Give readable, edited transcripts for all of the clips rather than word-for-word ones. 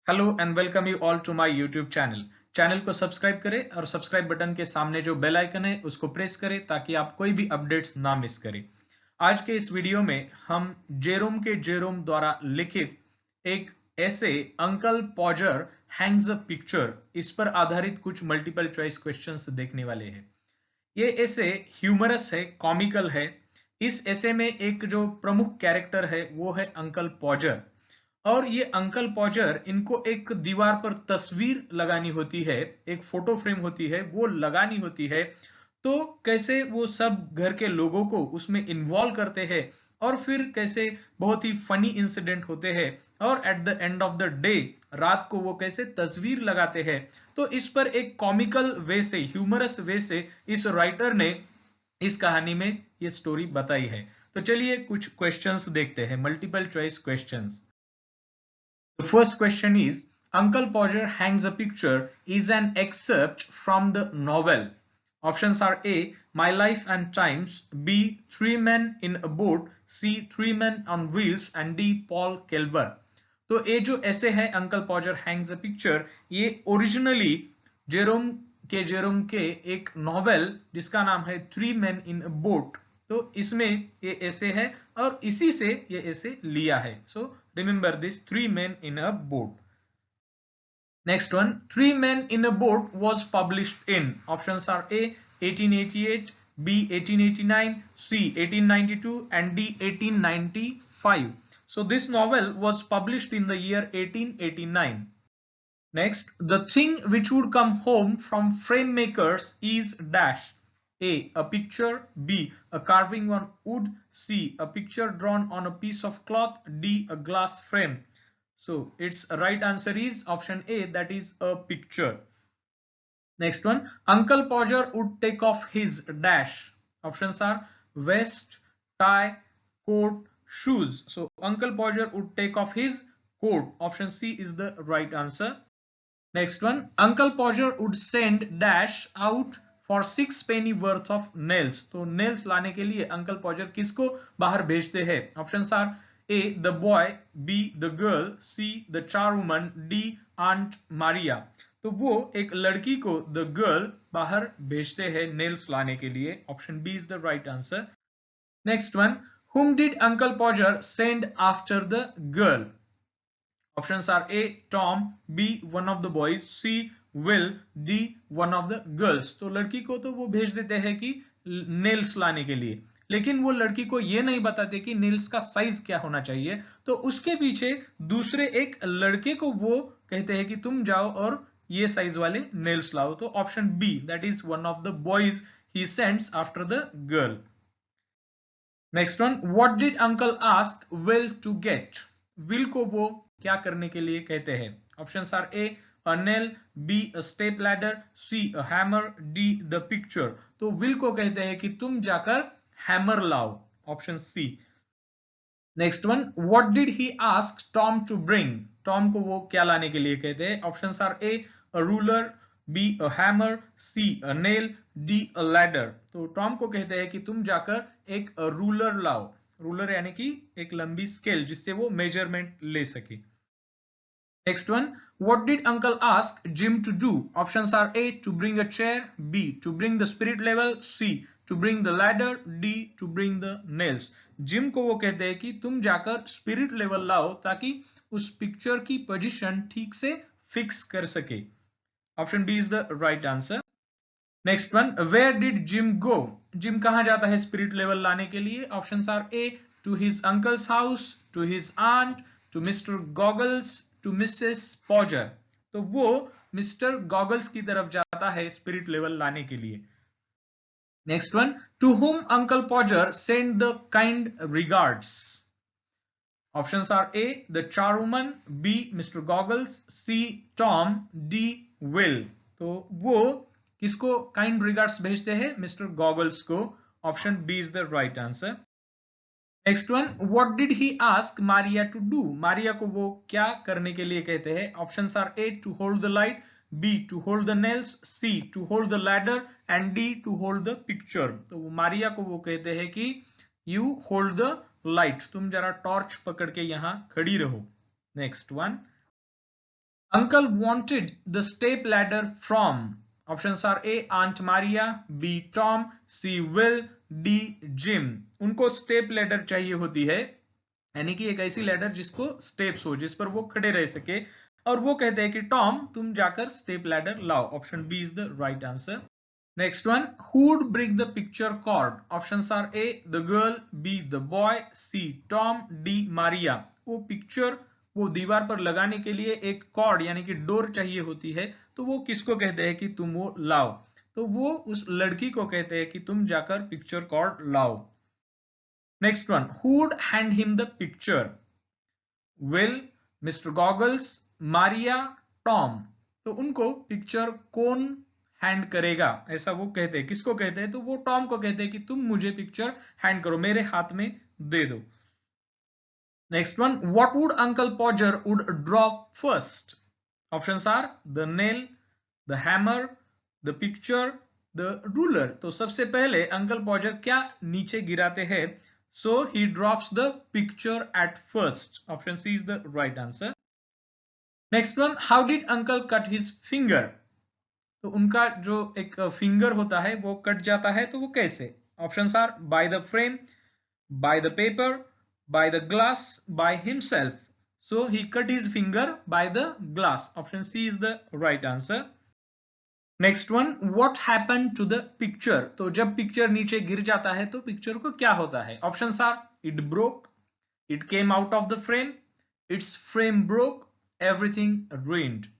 Hello and welcome you all to my YouTube channel. Channel को subscribe करें और subscribe button के सामने जो बेल आइकन है उसको प्रेस करें ताकि आप कोई भी अपडेट्स ना मिस करें। आज के इस वीडियो में हम जेरोम द्वारा लिखित एक ऐसे अंकल पॉजर हैंग्स अ पिक्चर इस पर आधारित कुछ मल्टीपल चॉइस क्वेश्चंस देखने वाले हैं। ये ऐसे ह्यूमरस है, कॉमिकल है। इस ऐसे में एक जो प्रमुख कैरेक्टर है वो है अंकल पॉजर। और ये अंकल पॉजर इनको एक दीवार पर तस्वीर लगानी होती है, एक फोटो फ्रेम होती है वो लगानी होती है। तो कैसे वो सब घर के लोगों को उसमें इन्वॉल्व करते हैं और फिर कैसे बहुत ही फनी इंसिडेंट होते हैं और at the end of the day रात को वो कैसे तस्वीर लगाते हैं। तो इस पर एक कॉमिकल वे से, ह्यूमरस वे से इस राइटर ने इस कहानी में ये स्टोरी बताई है। तो चलिए कुछ क्वेश्चंस देखते हैं, multiple choice questions. The first question is Uncle Podger Hangs a Picture is an excerpt from the novel. Options are A. My Life and Times, B. Three Men in a Boat, C. Three Men on Wheels and D. Paul Kelber. तो ये जो ऐसे है uncle पॉजर Hanks a picture, ये originally Jerome के एक novel जिसका नाम है three man in a boat, तो इसमें ये ऐसे है और इसी से ये ऐसे लिया है। So remember this, three man in a boat. Next one, three man in a boat was published in, options are A 1888, B 1889, C 1892 and D 1895. So this novel was published in the year 1889. Next, the thing which would come home from frame makers is dash. A picture, B, a carving on wood, C, a picture drawn on a piece of cloth, D, a glass frame. So its right answer is option A, that is a picture. Next one, Uncle Podger would take off his dash. Options are vest, tie, coat, shoes. So Uncle Podger would take off his coat. Option C is the right answer. Next one, Uncle Podger would send dash out for 6 penny worth of nails. तो nails लाने के लिए uncle पॉजर किसको बाहर भेजते हैं? Options are A the boy, B the girl, C the charwoman, D Aunt Maria. तो वो एक लड़की को the girl बाहर भेजते हैं nails लाने के लिए। Option B is the right answer. Next one, whom did Uncle Podger send after the girl? Options are A Tom, B one of the boys, C Will, D one of the girls. तो लड़की को तो वो भेज देते हैं कि nails लाने के लिए, लेकिन वो लड़की को ये नहीं बताते कि नेल्स का साइज क्या होना चाहिए। तो उसके पीछे दूसरे एक लड़के को वो कहते हैं कि तुम जाओ और ये साइज वाले नेल्स लाओ। तो option B, that is one of the boys he sends after the girl. Next one, what did uncle ask Will to get? Will को वो क्या करने के लिए कहते हैं? Options are A a nail, B a step ladder, C a hammer, D the picture. तो Will को कहते हैं कि तुम जाकर हैमर लाओ। Option C. Next one, what did he ask Tom to bring? Tom को वो क्या लाने के लिए कहते हैं? Options are A a ruler, B a hammer, C a nail, D a ladder. तो टॉम को कहते हैं कि तुम जाकर एक रूलर लाओ। रूलर यानी कि एक लंबी स्केल जिससे वो मेजरमेंट ले सके। Next one, what did uncle ask Jim to do? Options are A to bring a chair, B to bring the spirit level, C to bring the ladder, D to bring the nails. Gym को वो कहते हैं कि तुम जाकर spirit level लाओ ताकि उस पिक्चर की पोजीशन ठीक से फिक्स कर सके। Option B is the right answer. Next one, where did Jim go? Jim कहाँ जाता है स्पिरिट लेवल लाने के लिए? Options are A to his uncle's house, to his aunt, to Mr Goggles, to Mrs Podger. तो वो mister goggles की तरफ जाता है स्पिरिट लेवल लाने के लिए। Next one, to whom uncle Podger send the kind regards? Options are A the charwoman, B mister Goggles, C Tom, D Will. तो वो किसको काइंड रिगार्ड्स भेजते हैं? मिस्टर गॉगल्स को। Option B is the right answer. Next one, what did he ask Maria to do? Maria को वो क्या करने के लिए कहते हैं? Options are A to hold the light, B to hold the nails, C to hold the ladder and D to hold the picture. तो Maria को वो कहते हैं कि यू होल्ड द लाइट, तुम जरा टॉर्च पकड़ के यहां खड़ी रहो। Next one, Uncle wanted the step ladder from. Options are A. Aunt Maria, B. Tom, C. Will, D. Jim. उनको स्टेप लैडर चाहिए होती है, यानी कि एक ऐसी लैडर जिसको स्टेप्स हो, जिस पर वो खड़े रह सके, और वो कहते हैं कि टॉम तुम जाकर स्टेप लैडर लाओ. Option B is the right answer. Next one, who would bring the picture cord? Options are A, the girl, B, the boy, C, Tom, D, Maria. वो पिक्चर वो दीवार पर लगाने के लिए एक कॉर्ड यानी कि डोर चाहिए होती है, तो वो किसको कहते हैं कि तुम वो लाओ? तो वो उस लड़की को कहते हैं कि तुम जाकर पिक्चर कॉर्ड लाओ. Next one, who would hand him the picture? Will, Mr. Goggles, Maria, Tom. तो उनको पिक्चर कौन हैंड करेगा, ऐसा वो कहते हैं. किसको कहते हैं? तो वो टॉम को कहते हैं कि तुम मुझे पिक्चर हैंड करो, मेरे हाथ में दे दो. Next one, what would uncle Podger would drop first? Options are the nail, the hammer, the picture, the ruler. तो सबसे पहले अंकल पॉजर क्या नीचे गिराते हैं? So he drops the picture at first. Option C is the right answer. Next one, how did uncle cut his finger? तो उनका जो एक फिंगर होता है वो कट जाता है, तो वो कैसे? Options are by the frame, by the paper, by the glass, by himself. So he cut his finger by the glass. Option C is the right answer. Next one, what happened to the picture? तो जब picture नीचे गिर जाता है तो picture को क्या होता है? Options are it broke, it came out of the frame, its frame broke, everything ruined.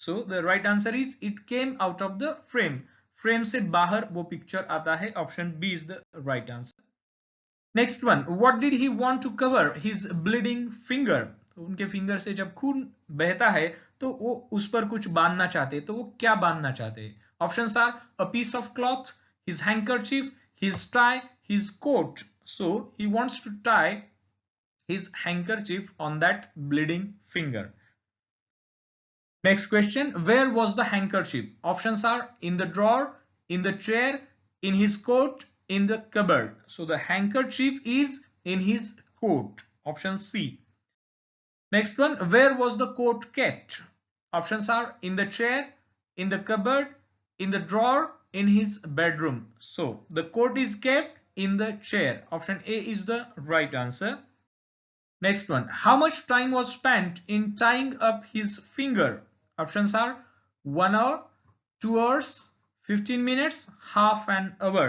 So the right answer is it came out of the frame. Frame से बाहर वो पिक्चर आता है. Option B is the right answer. Next one, what did he want to cover his bleeding finger? तो उनके finger से जब खून बहता है तो वो उस पर कुछ बांधना चाहते, तो वो क्या बांधना चाहते? Options are a piece of cloth, his handkerchief, his tie, his coat. So he wants to tie his handkerchief on that bleeding finger. Next question, where was the handkerchief? Options are in the drawer, in the chair, in his coat, in the cupboard. So the handkerchief is in his coat. Option C. Next one, where was the coat kept? Options are in the chair, in the cupboard, in the drawer, in his bedroom. So the coat is kept in the chair. Option A is the right answer. Next one, how much time was spent in tying up his finger? Options are 1 hour, 2 hours, 15 minutes, half an hour.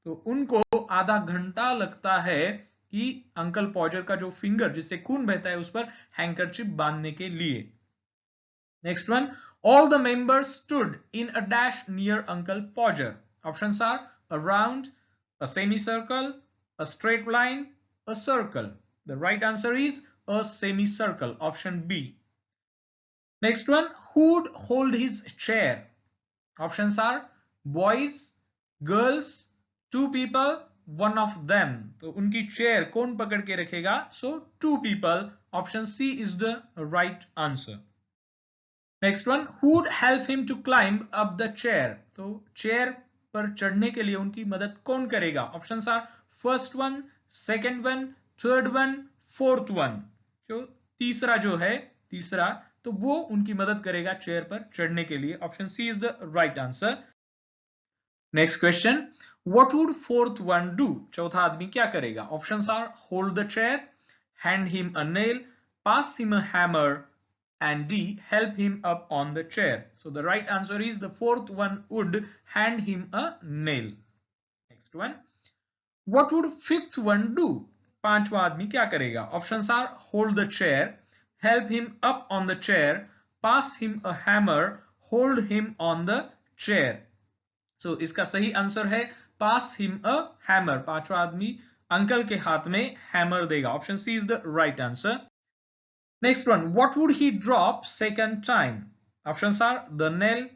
तो उनको आधा घंटा लगता है कि uncle पॉजर का जो finger जिससे खून बहता है उस पर हैंकरचिप बांधने के लिए. Next one, all the members stood in a dash near Uncle Podger. Options are a round, a semicircle, a straight line, a circle. The right answer is a semicircle. Option B. Next one, who would hold his chair? Options are boys, girls, two people, one of them. तो उनकी chair कौन पकड़ के रखेगा? So two people. Option C is the right answer. Next one, who would help him to climb up the chair? तो chair पर चढ़ने के लिए उनकी मदद कौन करेगा? Options are first one, second one, third one, fourth one. जो तीसरा जो है, तीसरा, तो वो उनकी मदद करेगा चेयर पर चढ़ने के लिए. Option C is the right answer. Next question, what would fourth one do? चौथा आदमी क्या करेगा? Options are hold the chair, hand him a nail, pass him a hammer, and D, help him up on the chair. So the right answer is the fourth one would hand him a nail. Next one, what would fifth one do? पांचवा आदमी क्या करेगा? Options are hold the chair, help him up on the chair, pass him a hammer, hold him on the chair. So इसका सही answer है पास him a hammer. पांचवा आदमी uncle के हाथ में हैमर देगा. Option C is the right answer. Next one, what would he drop second time? Options are the nail,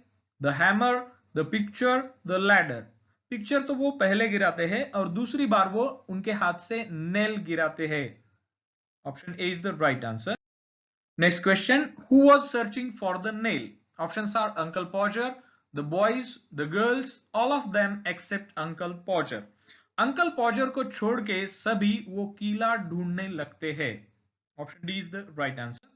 the hammer, the picture, the ladder. Picture तो वो पहले गिराते हैं और दूसरी बार वो उनके हाथ से नेल गिराते हैं. Option A is the right answer. Next question, who was searching for the nail? Options are uncle Podger, the boys, the girls, all of them except uncle Podger. Uncle Podger को छोड़ के सभी वो कीला ढूंढने लगते हैं. Option D is the right answer.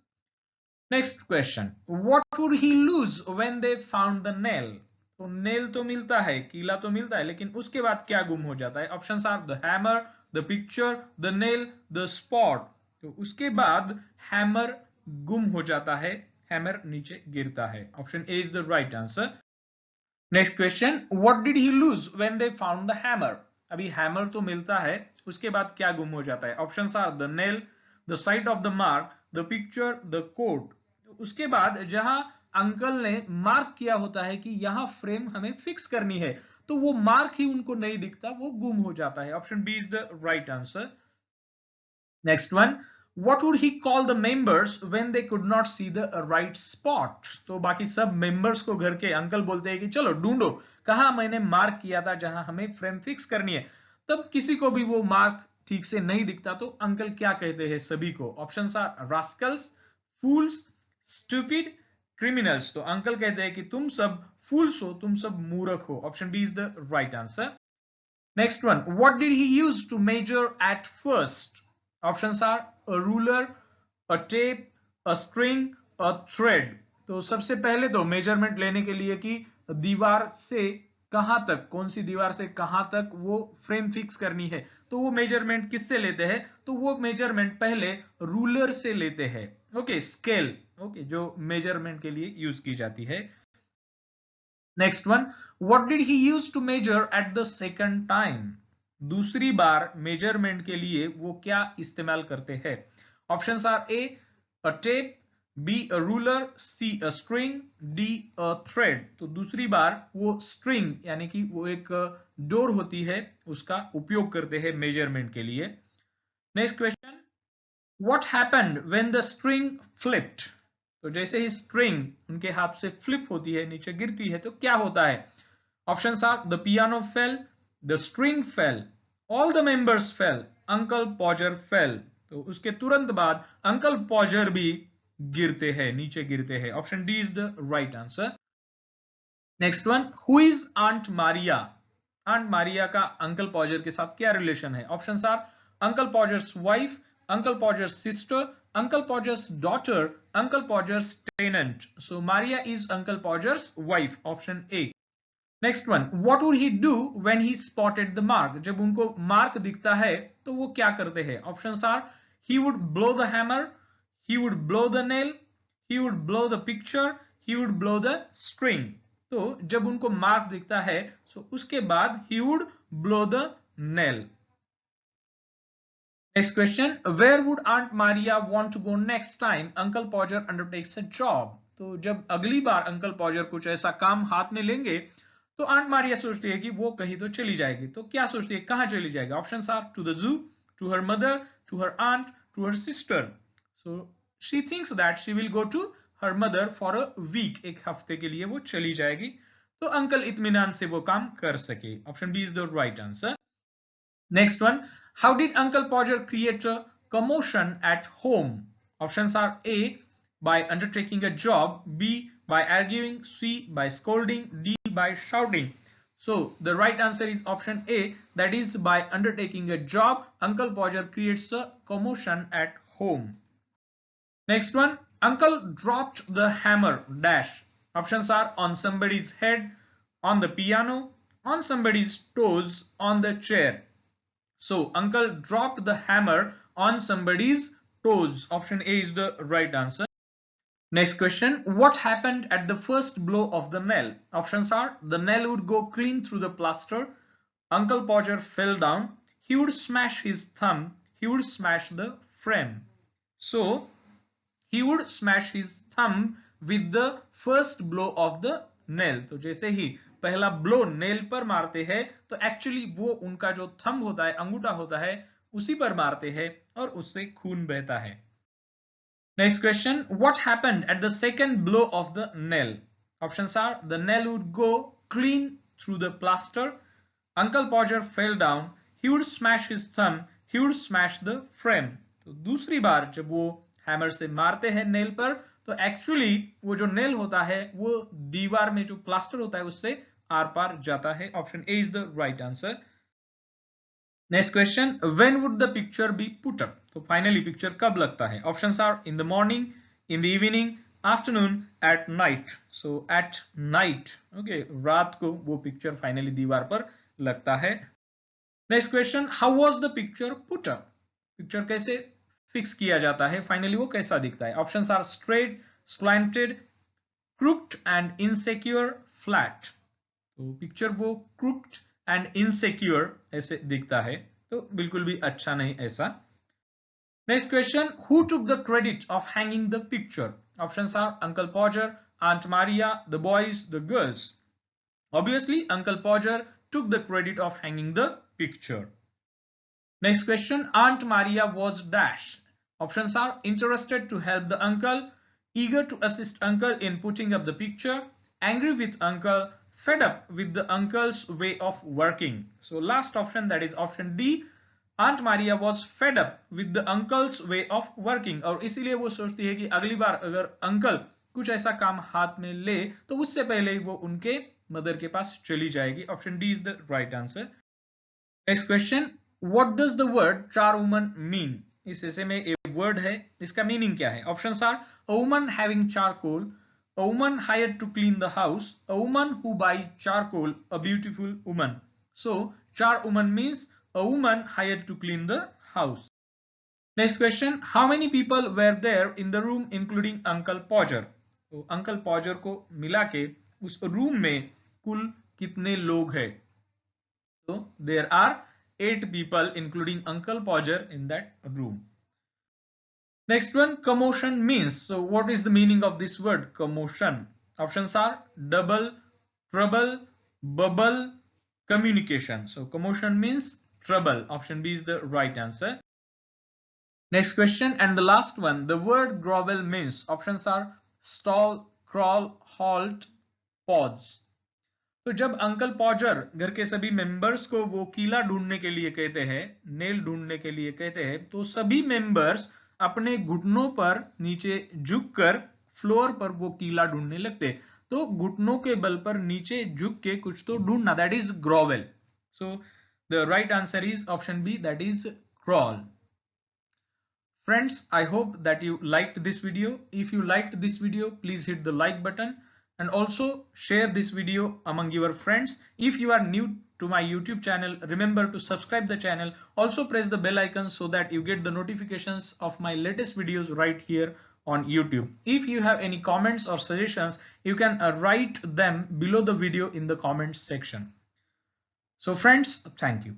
Next question, what would he lose when they found the nail? तो नेल तो मिलता है, कीला तो मिलता है, लेकिन उसके बाद क्या गुम हो जाता है? Options are the hammer, the picture, the nail, the spot. तो उसके बाद हैमर गुम हो जाता है, हैमर नीचे गिरता है। Option A is the right answer. Next question, what did he lose when they found the hammer? अभी हैमर तो मिलता है, उसके बाद क्या गुम हो जाता है? Options are the nail, the sight of the mark, the picture, the cord. उसके बाद जहां अंकल ने मार्क किया होता है कि यहां फ्रेम हमें फिक्स करनी है, तो वो मार्क ही उनको नहीं दिखता, वो गुम हो जाता है। Option B is the right answer. Next one, what would he call the members when they could not see the right spot? तो बाकी सब मेंबर्स को घर के अंकल बोलते हैं कि चलो ढूंढो कहां मैंने मार्क किया था जहां हमें फ्रेम फिक्स करनी है। तब किसी को भी वो मार्क ठीक से नहीं दिखता, तो अंकल क्या कहते हैं सभी को? Options are rascals, fools, stupid, criminals. तो अंकल कहते हैं कि तुम सब फूल्स हो, तुम सब मूर्ख हो। Option B is the right answer. Next one, what did he use to measure at first? Options are a ruler, a tape, a string, a thread. तो सबसे पहले तो मेजरमेंट लेने के लिए कि दीवार से कहां तक, कौन सी दीवार से कहां तक वो फ्रेम फिक्स करनी है, तो वो मेजरमेंट किससे लेते हैं? तो वो मेजरमेंट पहले रूलर से लेते हैं। ओके, स्केल, ओके, जो मेजरमेंट के लिए यूज की जाती है। Next one, what did he use to measure at the second time? दूसरी बार मेजरमेंट के लिए वो क्या इस्तेमाल करते हैं? Options are A a tape, B a ruler, C a string, D a thread. तो दूसरी बार वो स्ट्रिंग यानी कि वो एक डोर होती है, उसका उपयोग करते हैं मेजरमेंट के लिए। Next question, What happened when the string flipped? तो जैसे ही स्ट्रिंग उनके हाथ से फ्लिप होती है, नीचे गिरती है, तो क्या होता है? Options are the piano fell, the string fell, all the members fell, uncle Podger fell. तो उसके तुरंत बाद अंकल पॉजर भी गिरते हैं, नीचे गिरते हैं। Option D is the right answer. Next one, who is aunt Maria? Aunt Maria का अंकल पॉजर के साथ क्या रिलेशन है? Options are uncle Podger's wife, uncle Podger's sister, uncle Podger's daughter, uncle Podger's tenant. So Maria is uncle Podger's wife. Option A. Next one, what would he do when he spotted the mark? जब उनको mark दिखता है तो वो क्या करते हैं? Options are he would blow the hammer, he would blow the nail, he would blow the picture, he would blow the string। तो जब उनको मार्क दिखता है तो उसके बाद he would blow the nail। Next question, where would Aunt Maria want to go next time Uncle Podger undertakes a job? तो जब अगली बार अंकल पॉजर कुछ ऐसा काम हाथ में लेंगे, तो आंट मारिया सोचती है कि वो कहीं तो चली जाएगी। तो क्या सोचती है, कहां चली जाएगी? Options are to the zoo, to her mother, to her aunt, to her sister. So she thinks that she will go to her mother for a week, एक हफ्ते के लिए वो चली जाएगी, तो अंकल इत्मीनान से वो काम कर सके। Option B is the right answer. Next one, how did Uncle Podger create a commotion at home? Options are A, by undertaking a job, B, by arguing, C, by scolding, D, by shouting. So the right answer is option A, that is by undertaking a job, Uncle Podger creates a commotion at home. Next one, Uncle dropped the hammer dash. Options are on somebody's head, on the piano, on somebody's toes, on the chair. So uncle dropped the hammer on somebody's toes. Option A is the right answer. Next question, what happened at the first blow of the nail? Options are the nail would go clean through the plaster, Uncle Podger fell down, he would smash his thumb, he would smash the frame. So he would smash his thumb with the first blow of the nail। तो जैसे ही पहला blow nail पर मारते हैं, तो actually वो उनका जो थंब होता है, अंगूठा होता है, उसी पर मारते हैं और उससे खून बहता है। Next question, what happened at the second blow of the nail? Options are the nail would go clean through the plaster, uncle Podger fell down, he would smash his thumb, he would smash the frame. तो दूसरी बार जब वो hammer से मारते हैं nail पर, तो actually वो जो नेल होता है वो दीवार में जो प्लास्टर होता है उससे आर पार जाता है। Option A is the right answer. Next question, when would the picture be put up? तो फाइनली पिक्चर कब लगता है? Options are in the morning, in the evening, afternoon, at night. So at night, okay, रात को वो picture finally दीवार पर लगता है. Next question, how was the picture put up? Picture कैसे फिक्स किया जाता है, फाइनली वो कैसा दिखता है? Options are straight, slanted, crooked and insecure, flat. तो पिक्चर वो crooked and insecure ऐसे दिखता है, तो बिल्कुल भी अच्छा नहीं ऐसा. Next question, who took the credit of hanging the picture? Options are Uncle Podger, Aunt Maria, the boys, the girls. Obviously, Uncle Podger took the credit of hanging the picture. Next question, Aunt Maria was dash. Options are interested to help the uncle, eager to assist uncle in putting up the picture, angry with uncle, fed up with the uncle's way of working. So last option, that is option D, Aunt Maria was fed up with the uncle's way of working. और इसीलिए वो सोचती है कि अगली बार अगर uncle कुछ ऐसा काम हाथ में ले तो उससे पहले ही वो उनके मदर के पास चली जाएगी. Option D is the right answer. Next question, what does the word charwoman mean? इस ऐसे में एक वर्ड है, इसका मीनिंग क्या है? Options are a woman having charcoal, a woman hired to clean the house, a woman who buy charcoal, a beautiful woman. So charwoman means a woman hired to clean the house. Next question, how many people were there in the room including Uncle Podger? तो Uncle Podger को मिला के उस room में कुल कितने लोग हैं? तो there are 8 people including Uncle Podger in that room. Next one, commotion means. So what is the meaning of this word commotion? Options are double, trouble, bubble, communication. So commotion means trouble. Option B is the right answer. Next question and the last one, the word grovel means. Options are stall, crawl, halt, pause. तो जब uncle पॉजर घर के सभी members को वो कीला ढूंढने के लिए कहते हैं, नेल ढूंढने के लिए कहते हैं, तो सभी मेंबर्स अपने घुटनों पर नीचे झुककर फ्लोर पर वो कीला ढूंढने लगते. तो घुटनों के बल पर नीचे झुक के कुछ तो ढूंढना, that is grovel. So the right answer is option B, that is crawl. Friends, I hope that you liked this video. If you liked this video, please hit the like button and also share this video among your friends. If you are new to my YouTube channel, remember to subscribe the channel. Also press the bell icon so that you get the notifications of my latest videos right here on YouTube. If you have any comments or suggestions, you can write them below the video in the comments section. So friends, thank you.